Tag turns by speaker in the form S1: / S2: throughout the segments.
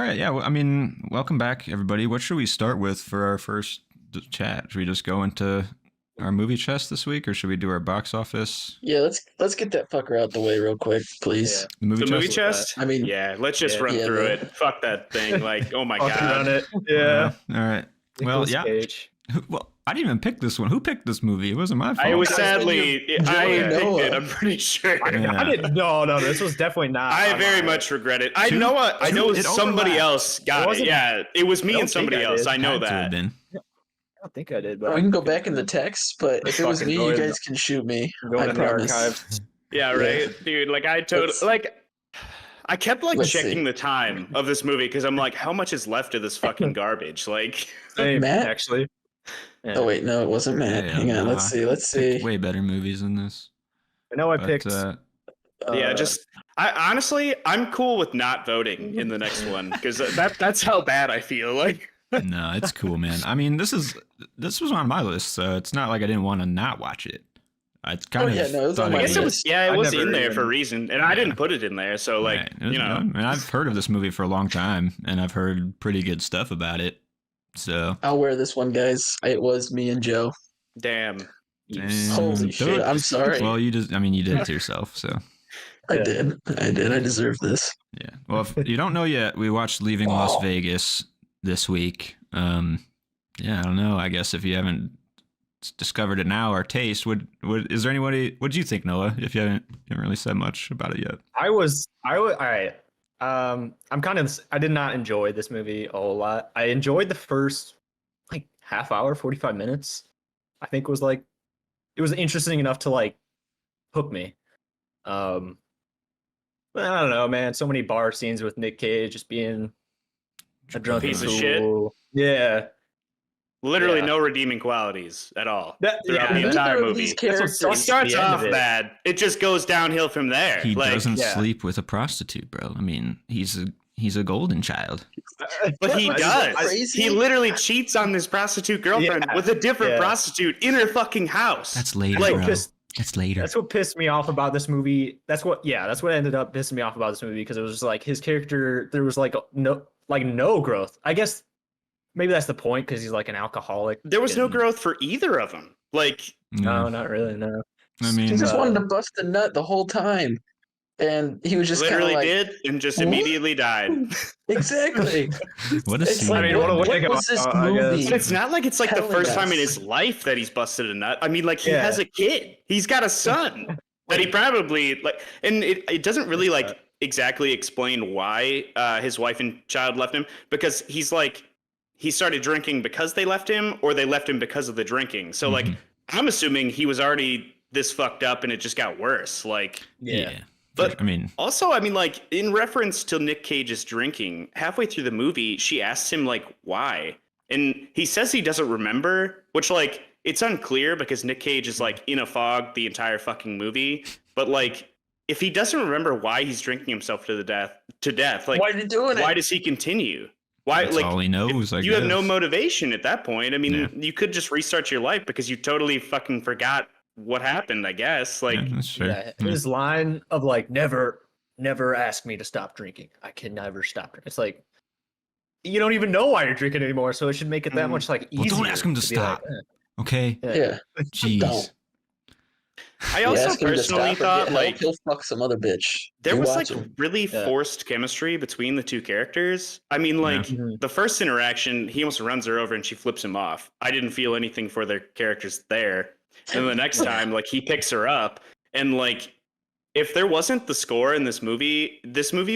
S1: right. Yeah. Well, I mean, welcome back, everybody. What should we start with for our first chat? Should we just go into our movie chest this week, or should we do our box office?
S2: Yeah, let's get that fucker out the way real quick, please.
S1: The movie
S3: The
S1: chest.
S3: movie chest?
S2: I mean,
S3: Yeah, let's just
S4: Yeah.
S3: run
S2: Yeah,
S3: through
S2: the-
S3: it. Fuck that thing. Like, oh my
S4: Fucking
S3: god.
S4: run it. Yeah.
S1: All right. Well,
S4: Nicolas
S1: yeah.
S4: Cage.
S1: Well, I didn't even pick this one. Who picked this movie? It wasn't my fault.
S3: I was
S2: Guys,
S3: sadly
S2: Joey
S3: I picked
S2: Noah.
S3: it, I'm pretty sure.
S1: Yeah.
S4: I didn't. No. This was definitely not.
S3: I
S4: on
S3: very
S4: mine.
S3: much regret it. I
S1: Two-
S3: know I know
S1: it
S3: somebody
S1: overlapped.
S3: else got it.
S4: wasn't-
S3: Yeah, it was me
S4: I
S3: and
S4: don't
S3: somebody
S4: think I
S3: else.
S4: did.
S3: I know
S1: Had to have
S3: that.
S1: been.
S4: I don't think I did, but
S2: we can go back in the text, but if it was
S4: Fucking
S2: me,
S4: go
S2: you
S4: in
S2: guys can shoot me.
S4: I'm going
S2: I
S4: in the
S2: promise.
S4: archives.
S3: Yeah, right, dude. Like I totally
S2: Let's-
S3: like. I kept like
S2: Let's
S3: checking
S2: see.
S3: the time of this movie because I'm like, how much is left of this fucking garbage? Like,
S4: Same,
S2: Matt?
S4: actually. Yeah.
S2: Oh wait, no, it wasn't Matt.
S1: Yeah,
S2: Hang on,
S1: nah.
S2: let's see.
S1: Picked way better movies than this.
S4: I know I
S1: But,
S4: picked.
S3: yeah, just I honestly, I'm cool with not voting in the next one because that's how bad I feel. Like,
S1: no, it's cool, man. I mean, this was on my list, so it's not like I didn't want to not watch it. I kind
S2: Oh,
S1: of
S2: yeah, no, it was
S1: thought
S2: on
S3: I
S2: my
S3: guess
S1: would
S3: it
S1: be-
S3: was. Yeah, it
S4: I
S3: was
S4: never
S3: in there for a
S4: even-
S3: reason, and I didn't put it in there. So like,
S1: Right. It was
S3: you know,
S1: good. I mean, I've heard of this movie for a long time, and I've heard pretty good stuff about it. So,
S2: I'll wear this one, guys. It was me and Joe.
S3: damn.
S1: and-
S2: Holy shit! I'm sorry.
S1: Well, you did it to yourself. So,
S2: I did. I deserve this.
S1: yeah. Well, if you don't know yet, we watched Leaving Las Vegas this week. Yeah, I don't know. I guess if you haven't discovered it now, our taste is there anybody? What do you think, Noah? If you haven't really said much about it yet.
S4: I was. All right. I'm kind of. I did not enjoy this movie a whole lot. I enjoyed the first like half hour, 45 minutes. I think it was interesting enough to like hook me. But I don't know, man. So many bar scenes with Nick Cage just being a drunken
S3: Piece of shit.
S4: fool. Yeah.
S3: Literally
S4: Yeah.
S3: no redeeming qualities at all
S4: That,
S3: throughout
S4: yeah,
S3: the
S4: that-
S3: entire
S2: Neither of
S3: movie.
S2: these
S3: It
S2: characters-
S3: starts
S4: the end
S3: off
S4: of it.
S3: bad. It just goes downhill from there.
S1: He
S3: Like,
S1: doesn't
S4: yeah.
S1: sleep with a prostitute, bro. I mean, he's a golden child.
S3: but he
S2: What?
S3: does.
S2: Crazy?
S3: He literally cheats on his prostitute girlfriend
S4: Yeah.
S3: with a different
S4: Yeah.
S3: prostitute in her fucking house.
S1: That's later,
S3: Like,
S1: bro.
S4: just-
S1: That's later.
S4: That's what pissed me off about this movie. That's what ended up pissing me off about this movie because it was just like his character. There was like no growth. I guess maybe that's the point because he's like an alcoholic.
S3: There was no
S4: and-
S3: growth for either of them. Like,
S4: No, not really. No.
S1: I
S2: He
S1: mean,
S2: just wanted to bust a nut the whole time, and he was just kind of
S3: literally
S2: like,
S3: did and just
S2: "What?"
S3: immediately died.
S2: exactly.
S1: what a
S2: It's
S1: scene.
S2: like,
S4: I mean,
S2: what,
S4: what a way to
S2: what
S4: go,
S2: was this
S4: I guess.
S2: movie?
S3: But it's not like it's like the
S2: Telling
S3: first time in
S2: us.
S3: his life that he's busted a nut. I mean, like he
S4: Yeah.
S3: has a kid. He's got a son that he probably like, and it doesn't really like exactly explain why his wife and child left him because he's like he started drinking because they left him or they left him because of the drinking. So like
S1: Mhm.
S3: I'm assuming he was already this fucked up and it just got worse. Like
S1: Yeah.
S3: But-
S1: I mean,
S3: also, I mean, like in reference to Nick Cage's drinking, halfway through the movie, she asks him like why, and he says he doesn't remember, which like it's unclear because Nick Cage is like in a fog the entire fucking movie. But like, if he doesn't remember why he's drinking himself to death, like
S2: Why are you doing
S3: why
S2: it?
S3: does he continue? Why
S1: that's
S3: like
S1: all he knows. I
S3: you have no
S1: guess.
S3: motivation at that point? I mean,
S1: Yeah.
S3: you could just restart your life because you totally fucking forgot what happened. I guess like.
S1: Yeah, that's true.
S4: Yeah,
S1: Yeah.
S4: his line of like never ask me to stop drinking. I can never stop drinking. It's like you don't even know why you're drinking anymore, so it should make it that
S3: Mm.
S4: much like
S1: Well,
S4: easier.
S1: don't ask him to
S4: be like,
S1: stop. Okay.
S2: Yeah.
S1: Jeez.
S2: Don't.
S3: I
S2: You
S3: also
S2: ask him to
S3: personally
S2: stop or
S3: thought
S2: get help,
S3: like
S2: he'll fuck some other bitch.
S3: there
S2: You
S3: was
S2: watch
S3: like
S2: him.
S3: really
S4: Yeah.
S3: forced chemistry between the two characters. I mean, like
S4: Mhm.
S3: the first interaction, he almost runs her over and she flips him off. I didn't feel anything for their characters there. And the next time, like he picks her up, and like if there wasn't the score in this movie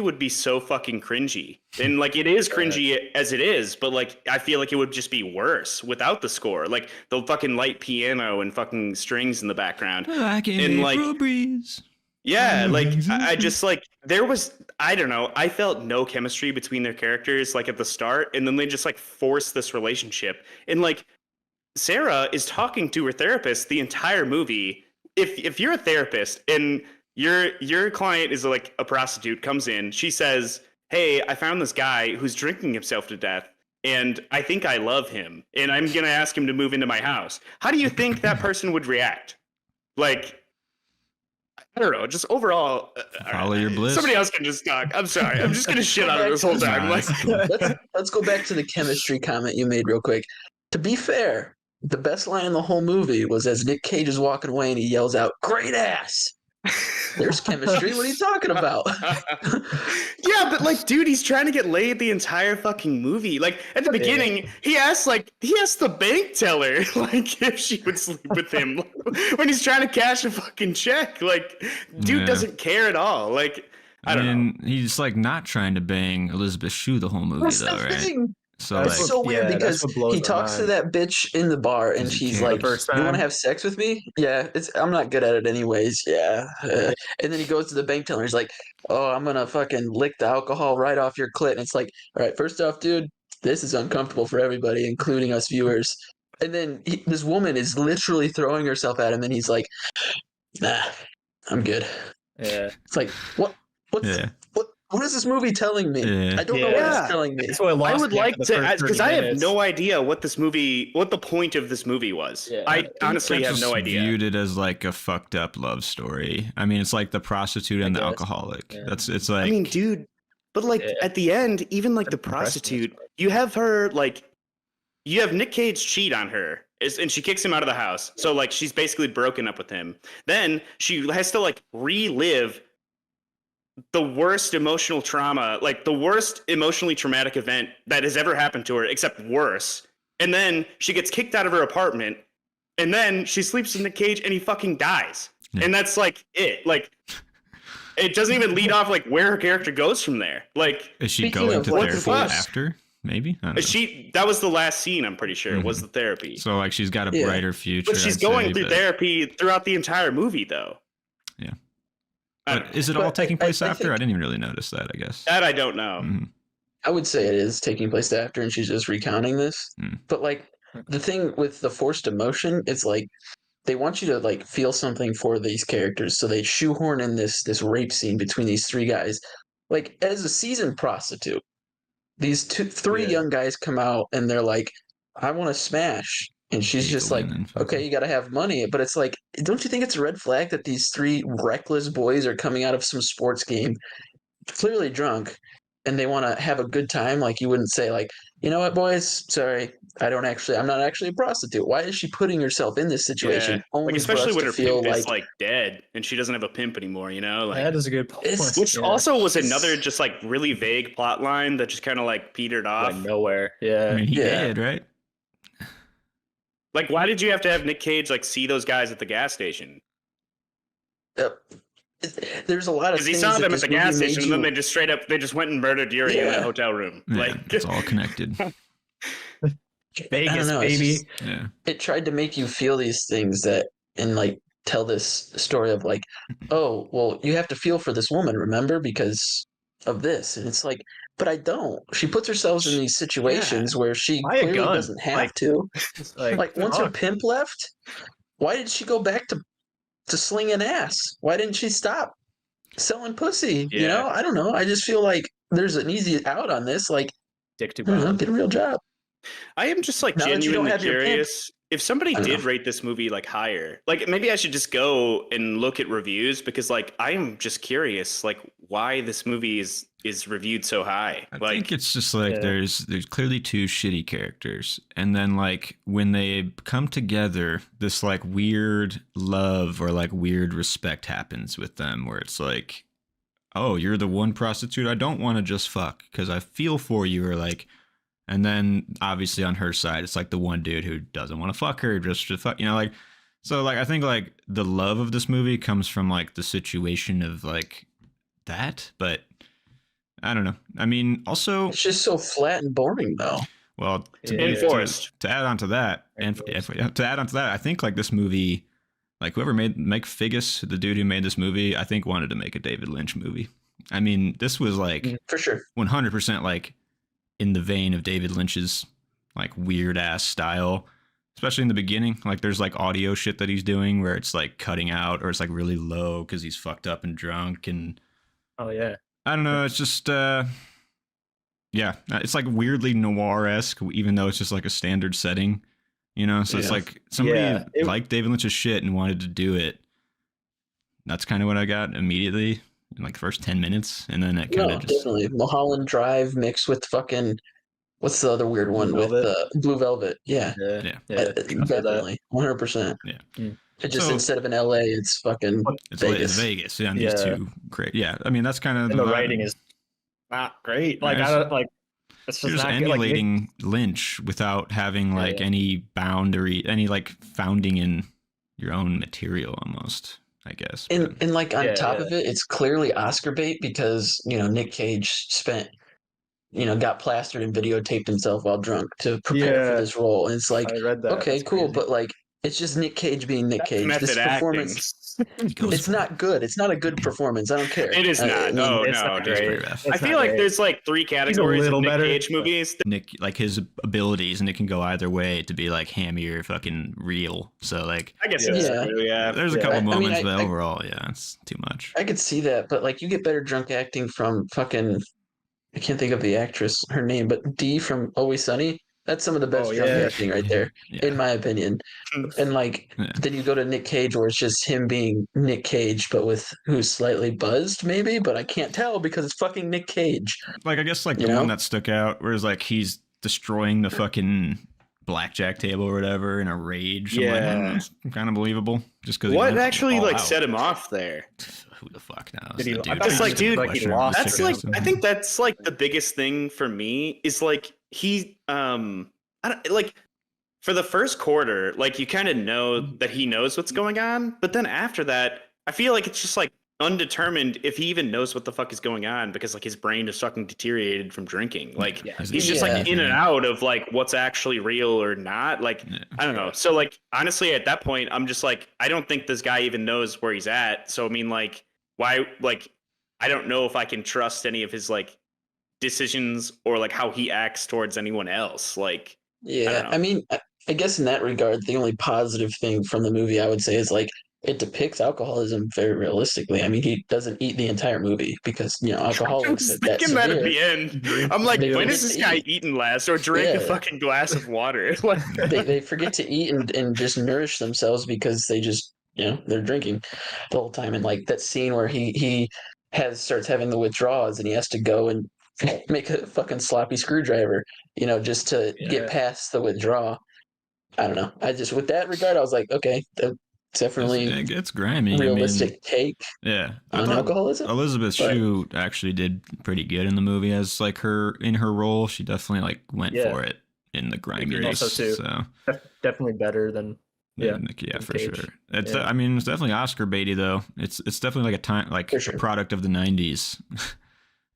S3: would be so fucking cringy. And like it is cringy as it is, but like I feel like it would just be worse without the score. Like the fucking light piano and fucking strings in the background.
S1: I can
S3: And, like-
S1: April breeze.
S3: Yeah, like I just like there was I don't know, I felt no chemistry between their characters like at the start, and then they just like forced this relationship. And like Sarah is talking to her therapist the entire movie. If you're a therapist and your client is like a prostitute comes in, she says, "Hey, I found this guy who's drinking himself to death. And I think I love him, and I'm gonna ask him to move into my house." How do you think that person would react? Like, I don't know. Just overall,
S1: Follow your bliss.
S3: Somebody else can just talk. I'm sorry. I'm just gonna shit on it this whole time. Like,
S2: let's go back to the chemistry comment you made real quick. To be fair, the best line in the whole movie was as Nick Cage is walking away and he yells out, "Great ass!" There's chemistry. What are you talking about?
S3: Yeah, but like, dude, he's trying to get laid the entire fucking movie. Like at the beginning, he asked the bank teller like if she would sleep with him when he's trying to cash a fucking check. Like, dude doesn't care at all. Like, I don't know.
S1: He's like not trying to bang Elizabeth Shue the whole movie
S2: That's
S1: though,
S2: the
S1: right?
S2: thing.
S1: So
S2: It's
S1: like,
S2: so weird because he talks to that bitch in the bar and she's like, "You want to have sex with me?" Yeah, I'm not good at it anyways. Yeah. And then he goes to the bank teller. He's like, "Oh, I'm gonna fucking lick the alcohol right off your clit." And it's like, all right, first off, dude, this is uncomfortable for everybody, including us viewers. And then this woman is literally throwing herself at him, and he's like, "Nah, I'm good."
S4: Yeah.
S2: It's like, what? What is this movie telling me?
S1: Yeah.
S2: I don't know what it's telling me.
S4: So
S3: I would like to, because I have no idea what the point of this movie was.
S4: Yeah.
S3: I honestly have no idea.
S1: Viewed it as like a fucked up love story. I mean, it's like the prostitute and the alcoholic.
S4: Yeah.
S1: It's like.
S3: I mean, dude, but like at the end, even like the prostitute, you have her like, you have Nick Cage cheat on her, and she kicks him out of the house. So like, she's basically broken up with him. Then she has to like relive the worst emotional trauma, like the worst emotionally traumatic event that has ever happened to her, except worse. And then she gets kicked out of her apartment, and then she sleeps with Nick Cage, and he fucking dies. Yeah. And that's like it. Like, it doesn't even lead off like where her character goes from there. Like,
S1: is she going to therapy after? Maybe
S3: that was the last scene. I'm pretty sure was the therapy.
S1: So like she's got a brighter future.
S3: But she's going through therapy throughout the entire movie, though.
S1: Yeah. But is it all taking place after? I didn't even really notice that, I guess.
S3: That I don't know.
S1: Mm-hmm.
S2: I would say it is taking place after, and she's just recounting this. But like the thing with the forced emotion, it's like they want you to like feel something for these characters, so they shoehorn in this rape scene between these three guys. Like as a seasoned prostitute, these three young guys come out and they're like, "I want to smash." And she's just like, "Okay, you got to have money." But it's like, don't you think it's a red flag that these three reckless boys are coming out of some sports game, clearly drunk, and they want to have a good time? Like, you wouldn't say like, "You know what, boys? Sorry, I'm not actually a prostitute." Why is she putting herself in this situation?
S3: Yeah.
S2: Only
S3: like, especially when her
S2: feel
S3: pimp is like dead and she doesn't have a pimp anymore, you know? Like,
S4: that is a good point.
S3: Which also was another just like really vague plot line that just kind of like petered off.
S4: Like nowhere. Yeah.
S1: I mean, he did, right?
S3: Like, why did you have to have Nick Cage like see those guys at the gas station?
S2: There's a lot of
S3: things. Because he saw them at the gas station, and then they just went and murdered Yuri in that hotel room.
S1: Yeah,
S3: like,
S1: it's all connected.
S4: Vegas, baby.
S1: Yeah.
S2: It tried to make you feel these things and like tell this story of like, oh, well, you have to feel for this woman, remember, because of this. And it's like, but I don't. She puts herself in these situations where she clearly doesn't have to. Like once her pimp left, why did she go back to slinging ass? Why didn't she stop selling pussy?
S3: Yeah.
S2: You know, I don't know. I just feel like there's an easy out on this. Like, get a real job.
S3: I am just like genuinely curious if somebody did rate this movie like higher. Like maybe I should just go and look at reviews, because like I am just curious like why this movie is reviewed so high.
S1: I think it's just like there's clearly two shitty characters, and then like when they come together, this like weird love or like weird respect happens with them, where it's like, oh, you're the one prostitute I don't want to just fuck because I feel for you, or like. And then obviously on her side, it's like the one dude who doesn't want to fuck her, just to fuck, you know, like, so like, I think like the love of this movie comes from like the situation of like that, but I don't know. I mean, also
S2: it's just so flat and boring though.
S1: Well,
S3: to
S1: add on to that, I think like this movie, like whoever made Figgis, the dude who made this movie, I think wanted to make a David Lynch movie. I mean, this was like
S2: for sure
S1: 100% like in the vein of David Lynch's like weird ass style, especially in the beginning. Like there's like audio shit that he's doing where it's like cutting out or it's like really low because he's fucked up and drunk. And
S4: oh yeah,
S1: I don't know. It's just it's like weirdly noir-esque, even though it's just like a standard setting, you know. So it's like somebody liked David Lynch's shit and wanted to do it. That's kind of what I got immediately in like the first 10 minutes, and then it kind
S2: No,
S1: of just
S2: definitely Mulholland Drive mixed with fucking what's the other weird one
S4: Blue
S2: with
S4: Velvet?
S2: Blue Velvet? Yeah,
S4: Yeah,
S1: Yeah.
S4: yeah. I feel that.
S2: definitely 100%.
S1: yeah.
S2: It just
S1: So-
S2: instead of in LA, it's fucking
S1: It's
S2: Vegas.
S1: Vegas. Yeah, and
S4: Yeah.
S1: these two great. Yeah, I mean that's kind of
S4: And the writing is not great. Like
S1: Yeah,
S4: I don't like. It's
S1: you're
S4: just
S1: just
S4: not good. Like,
S1: emulating Lynch without having like
S4: Yeah.
S1: any boundary, any like founding in your own material almost, I guess.
S2: And like on
S4: Yeah,
S2: top
S4: yeah.
S2: of it, it's clearly Oscar bait because Nick Cage got plastered and videotaped himself while drunk to prepare for
S4: Yeah.
S2: this role. And it's like,
S4: I read that.
S2: okay,
S4: That's
S2: cool,
S4: crazy.
S2: but like it's just Nick Cage being Nick
S3: That's
S2: Cage. This
S3: method acting.
S2: performance,
S1: He goes
S2: it's
S1: for
S2: not good. It's not a good performance. I don't care.
S3: It is
S2: I
S3: not.
S2: mean,
S3: Oh
S4: it's
S3: no,
S4: not
S3: dude.
S1: It's
S4: great.
S1: pretty rough.
S3: I
S4: It's
S3: feel
S4: not
S3: like
S4: great.
S3: there's like 3 categories of
S4: little
S3: Nick
S4: better,
S3: Cage
S4: but-
S3: movies.
S1: Nick, like his abilities, and it can go either way to be like hammy or fucking real. So like,
S3: I guess
S4: Yeah.
S3: it's
S2: Yeah.
S3: true, yeah.
S1: there's a
S4: Yeah.
S1: couple
S2: I mean,
S1: moments,
S2: I-
S1: but
S2: I-
S1: overall, yeah, it's too much.
S2: I could see that, but like you get better drunk acting from fucking I can't think of the actress, her name, but Dee from Always Sunny. That's some of the best
S4: Oh,
S2: drunk
S4: yeah.
S2: acting right there,
S1: Yeah.
S2: in my opinion. And like
S1: Yeah.
S2: then you go to Nick Cage where it's just him being Nick Cage, but with who's slightly buzzed, maybe, but I can't tell because it's fucking Nick Cage.
S1: Like I guess like
S2: You
S1: the
S2: know?
S1: one that stuck out where it's like he's destroying the fucking blackjack table or whatever in a rage. I'm like,
S3: Yeah.
S1: that's kind of believable. Just because
S3: What actually like set him off there?
S1: Who the fuck knows?
S4: Did he-
S1: The
S4: I
S1: dude
S4: thought
S3: Just like, dude,
S4: like he lost
S3: That's
S4: it.
S3: like I think that's like the biggest thing for me is like he I don't like for the first quarter, like you kind of know that he knows what's going on, but then after that, I feel like it's just like undetermined if he even knows what the fuck is going on because like his brain is fucking deteriorated from drinking. Like he's just
S2: Yeah.
S3: like in and out of like what's actually real or not. Like
S1: Yeah.
S3: I don't know. So like honestly, at that point, I'm just like I don't think this guy even knows where he's at. So I mean, like why? Like I don't know if I can trust any of his like decisions or like how he acts towards anyone else. Like
S2: Yeah,
S3: know.
S2: I mean, I guess in that regard, the only positive thing from the movie I would say is like it depicts alcoholism very realistically. I mean, he doesn't eat the entire movie because
S3: I
S2: alcoholics
S3: was
S2: are that
S3: thinking that at
S2: severe.
S3: the end. I'm like,
S2: They
S3: when
S2: don't
S3: is
S2: get
S3: this
S2: to
S3: guy
S2: eat.
S3: eaten last or drink a
S2: Yeah.
S3: fucking glass of water? Like,
S2: They forget to eat and just nourish themselves because they just they're drinking the whole time. And like that scene where he starts having the withdrawals and he has to go and make a fucking sloppy screwdriver, just to get
S4: Yeah.
S2: past the withdrawal. I don't know. I just with that regard, I was like, okay, that's definitely
S1: It's grimy.
S2: realistic take
S1: I mean, yeah. I
S2: on
S1: thought
S2: alcoholism.
S1: Elizabeth
S2: but-
S1: Shue actually did pretty good in the movie as like in her role. She definitely like went
S4: Yeah.
S1: for it in the griminess.
S4: Also, too.
S1: So
S4: Definitely better than
S1: yeah,
S4: than
S1: for
S4: Cage.
S1: sure. It's
S4: Yeah.
S1: I mean, it's definitely Oscar baity though. It's definitely like a time like
S2: For sure.
S1: a product of the '90s.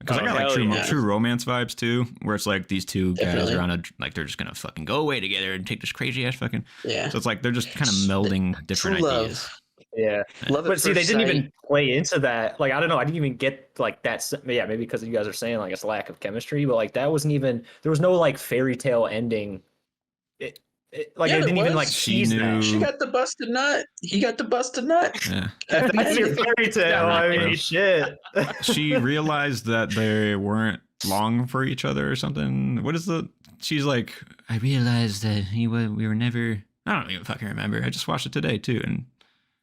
S1: Because I
S3: Oh,
S1: got like
S3: hell yeah.
S1: true romance vibes too, where it's like these two guys
S2: Definitely.
S1: are on like they're just gonna fucking go away together and take this crazy ass fucking.
S2: Yeah,
S1: So it's like they're just kind of melding different
S2: true love.
S1: ideas.
S4: Yeah.
S2: Love at
S4: But see, they
S2: first
S4: didn't
S2: sight.
S4: even play into that. Like, I don't know. I didn't even get like that. Yeah, maybe because you guys are saying like it's lack of chemistry, but like that wasn't even. There was no like fairy tale ending. Like
S2: Yeah,
S4: they
S2: there
S4: didn't even
S2: was.
S4: like
S1: She
S4: tease
S1: knew-
S4: that.
S2: She got the busted nut. He got the busted nut.
S1: Yeah.
S4: That's your fairy tale.
S1: Yeah,
S4: I
S1: right,
S4: mean,
S1: bro.
S4: shit.
S1: She realized that they weren't long for each other or something. What is the? She's like, I realized that we were never. I don't even fucking remember. I just watched it today too, and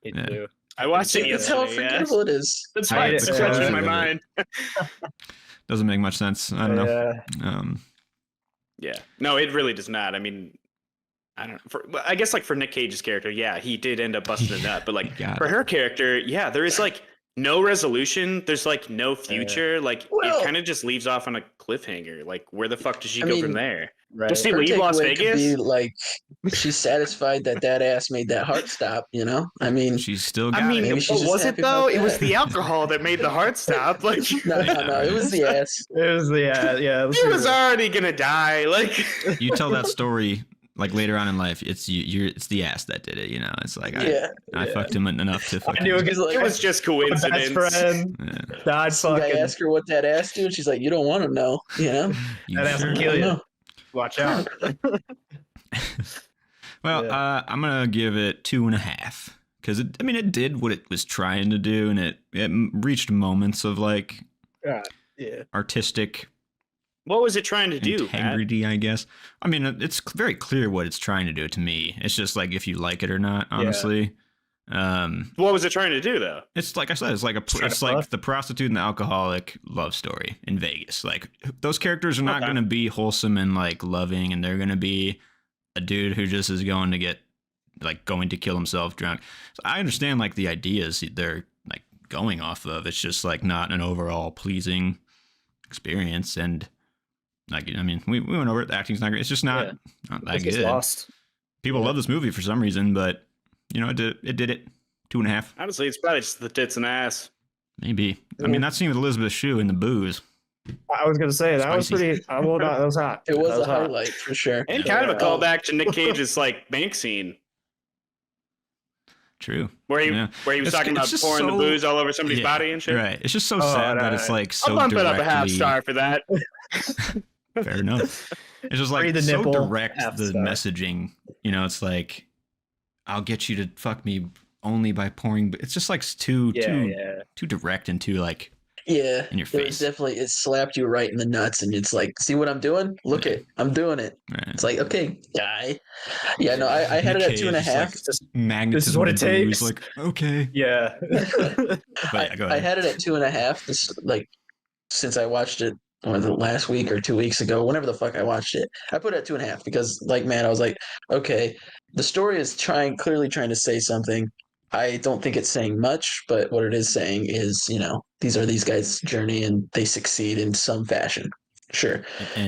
S4: Me
S1: Yeah.
S4: too.
S3: I watched it
S2: That's how
S3: yesterday. Yeah.
S2: forgettable it is.
S3: That's
S1: I
S3: why
S1: had
S3: it's
S1: the
S3: fresh
S1: closing
S3: in my
S1: of it.
S3: mind.
S1: doesn't make much sense. I don't know.
S4: Yeah.
S3: Yeah. No, it really does not. I mean, I don't know. I guess like for Nick Cage's character, yeah, he did end up busting a nut. But like
S1: Got
S3: for
S1: it.
S3: her character, yeah, there is like no resolution. There's like no future. Like
S2: Well-
S3: it kind of just leaves off on a cliffhanger. Like where the fuck does she
S2: I
S3: go
S2: mean,
S3: from there?
S4: Right.
S3: Does she
S2: Her
S3: leave Las
S2: takeaway could
S3: Vegas?
S2: be like she's satisfied that ass made that heart stop. I mean,
S1: She's still
S3: I
S1: got
S3: mean,
S1: it.
S2: Maybe she's
S3: what
S2: just
S3: was it
S2: happy about
S3: though? It was
S2: that.
S3: the alcohol that made the heart stop. Like
S2: no, it was the ass.
S4: It was the yeah.
S3: he was already gonna die. Like
S1: You tell that story like later on in life. It's it's the ass that did it. It's like
S2: Yeah,
S1: I fucked him enough to fucking.
S4: I knew it
S2: He's like,
S3: it was just
S4: My
S3: coincidence.
S4: best friend
S1: Yeah.
S4: died
S2: some guy
S4: fucking.
S2: asked her what that ass do, and she's like, "You don't want to know."
S1: You
S4: That ass
S1: sure?
S4: will
S2: I
S4: kill
S2: don't
S4: you.
S2: know.
S4: Watch out.
S1: Well,
S4: Yeah.
S1: I'm gonna give it 2.5 because it did what it was trying to do, and it reached moments of like
S4: Yeah.
S1: artistic
S3: What was it trying to do? Matt?
S1: integrity, I guess. I mean, it's very clear what it's trying to do to me. It's just like if you like it or not, honestly.
S3: What was it trying to do though?
S1: It's like I said, it's like the prostitute and the alcoholic love story in Vegas. Like those characters are not going to be wholesome and like loving, and they're going to be a dude who just is going to kill himself drunk. So I understand like the ideas they're like going off of. It's just like not an overall pleasing experience. And like, I mean, we went over it. The acting's not great. It's just not that good.
S4: Lost.
S1: People love this movie for some reason, but you know, it did it. 2.5.
S3: Honestly, it's probably just the tits and ass.
S1: Maybe. I mean, that scene with Elizabeth Shue and the booze.
S4: I was gonna say that was pretty. That was hot.
S2: It was a highlight for sure,
S3: and kind of a callback to Nick Cage's like bank scene.
S1: True.
S3: Where he was talking about pouring the booze all over somebody's body and shit.
S1: Right. It's just so sad that it's like so.
S3: I'll bump it up a half star for that.
S1: Fair enough. It's just like
S4: the
S1: so
S4: nipple,
S1: direct the messaging. You know, it's like, I'll get you to fuck me only by pouring. It's just like too direct and too like in your face.
S2: It slapped you right in the nuts, and it's like, see what I'm doing? Look I'm doing it.
S1: Right.
S2: It's like, okay, guy. Yeah, no, I had it at 2.5.
S1: Like,
S4: this is what it takes.
S1: Like, okay.
S4: Yeah.
S1: But go ahead.
S2: I had it at 2.5. This like since I watched it the last week or 2 weeks ago, whenever the fuck I watched it, I put it at 2.5 because, like, man, I was like, okay, the story is clearly trying to say something. I don't think it's saying much, but what it is saying is, you know, these are these guys' journey and they succeed in some fashion. Sure.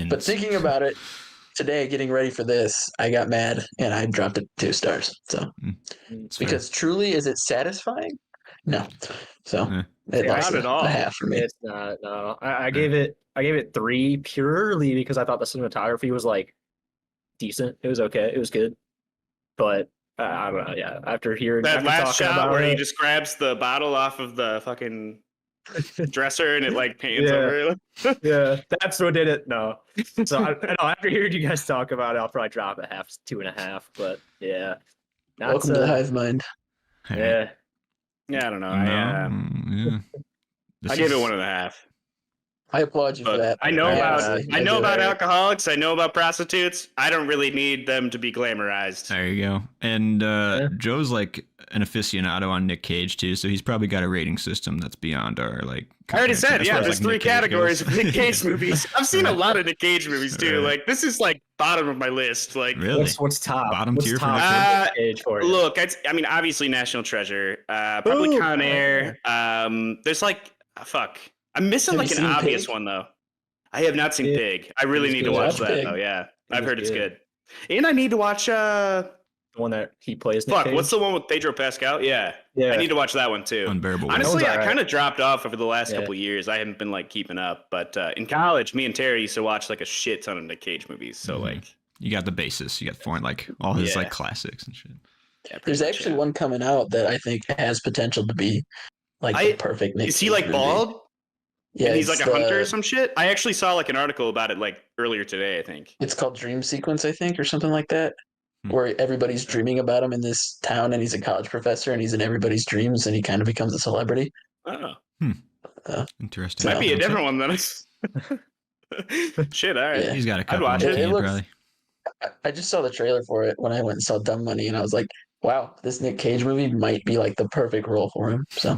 S2: But thinking about it today, getting ready for this, I got mad and I dropped it 2 stars. So, because truly, is it satisfying? No. So it lost a half for me.
S4: It's not. No, I gave it 3 purely because I thought the cinematography was like decent. It was okay. It was good, but I don't know. Yeah, after hearing
S3: that last shot where he just grabs the bottle off of the fucking dresser and it like paints over it.
S4: Yeah, that's what did it. No, so I know after hearing you guys talk about it, I'll probably drop a 2.5. But yeah,
S2: welcome to the hive mind.
S4: Yeah.
S3: Yeah, I don't know. I gave it 1.5.
S2: I applaud you for that.
S3: I know about alcoholics. I know about prostitutes. I don't really need them to be glamorized.
S1: There you go. And Joe's like an aficionado on Nick Cage too, so he's probably got a rating system that's beyond our like.
S3: I already said, there's 3 categories of Nick Cage movies. I've seen a lot of Nick Cage movies too. Like this is like bottom of my list. Like
S1: really,
S4: what's top?
S1: Bottom tier for
S3: Nick Cage for you? Look, I mean, obviously National Treasure, probably Con Air. There's like fuck. I'm missing like an obvious one though. I have not seen Pig. I really need to watch that though. Yeah, I've heard it's good. And I need to watch the
S4: one that he plays.
S3: What's the one with Pedro Pascal? Yeah. I need to watch that one too.
S1: Unbearable.
S3: Honestly, I kind of dropped off over the last couple years. I haven't been like keeping up. But in college, me and Terry used to watch like a shit ton of Nick Cage movies. So like,
S1: you got the basis. You got foreign like all his like classics and shit.
S2: Yeah, there's actually one coming out that I think has potential to be like the perfect Nick Cage.
S3: Is he like bald?
S2: Yeah,
S3: and he's like a hunter or some shit. I actually saw like an article about it like earlier today, I think.
S2: It's called Dream Sequence, I think, or something like that, where everybody's dreaming about him in this town, and he's a college professor, and he's in everybody's dreams, and he kind of becomes a celebrity.
S3: Oh,
S1: interesting.
S3: Might be a different one then. Shit, all right.
S1: Yeah. He's got a couple.
S2: I just saw the trailer for it when I went and saw Dumb Money, and I was like, wow, this Nick Cage movie might be like the perfect role for him. So